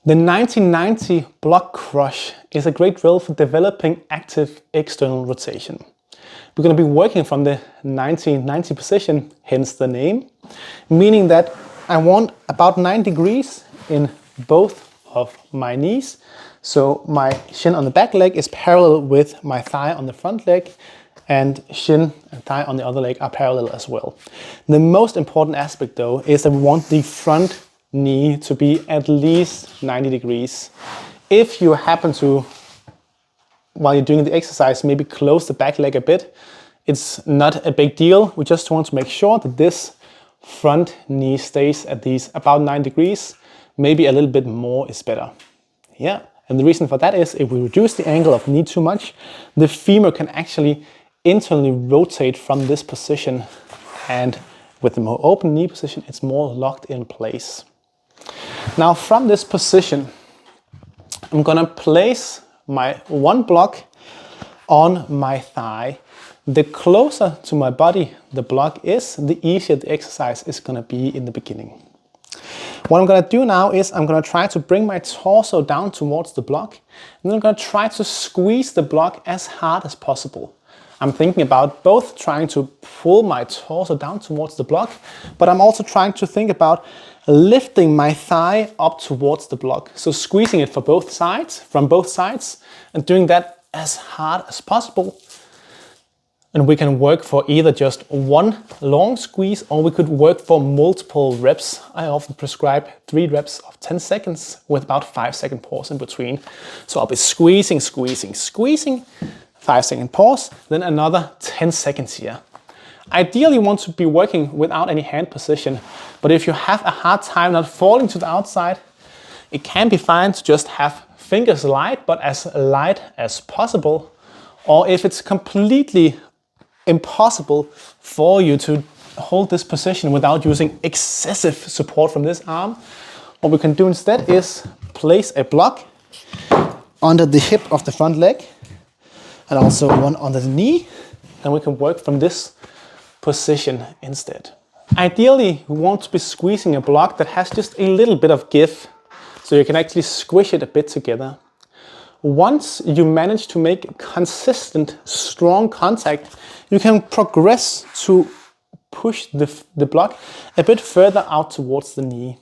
The 1990 block crush is a great drill for developing active external rotation. We're going to be working from the 1990 position, hence the name, meaning that I want about 9 degrees in both of my knees. So my shin on the back leg is parallel with my thigh on the front leg, and shin and thigh on the other leg are parallel as well. The most important aspect though is that we want the front knee to be at least 90 degrees. If you happen to, while you're doing the exercise, maybe close the back leg a bit, it's not a big deal. We just want to make sure that this front knee stays at these about 9 degrees. Maybe a little bit more is better. Yeah, and the reason for that is if we reduce the angle of the knee too much, the femur can actually internally rotate from this position, and with the more open knee position, it's more locked in place. Now from this position, I'm gonna place my one block on my thigh. The closer to my body the block is, the easier the exercise is gonna be in the beginning. What I'm gonna do now is I'm gonna try to bring my torso down towards the block, and then I'm gonna try to squeeze the block as hard as possible. I'm thinking about both trying to pull my torso down towards the block, but I'm also trying to think about lifting my thigh up towards the block. So squeezing it from both sides, and doing that as hard as possible. And we can work for either just one long squeeze, or we could work for multiple reps. I often prescribe 3 reps of 10 seconds with about 5-second pause in between. So I'll be squeezing, 5-second pause, then another 10 seconds here. Ideally, you want to be working without any hand position, but if you have a hard time not falling to the outside, it can be fine to just have fingers light, but as light as possible. Or if it's completely impossible for you to hold this position without using excessive support from this arm, what we can do instead is place a block under the hip of the front leg, and also one under the knee, and we can work from this position instead. Ideally, we want to be squeezing a block that has just a little bit of give, so you can actually squish it a bit together. Once you manage to make consistent, strong contact, you can progress to push the block a bit further out towards the knee.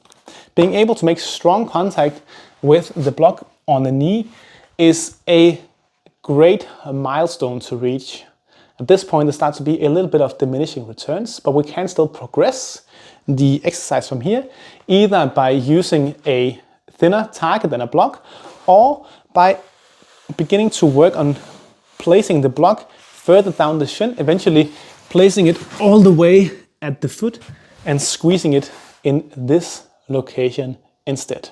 Being able to make strong contact with the block on the knee is a great milestone to reach. At this point, there starts to be a little bit of diminishing returns, but we can still progress the exercise from here, either by using a thinner target than a block, or by beginning to work on placing the block further down the shin, eventually placing it all the way at the foot and squeezing it in this location instead.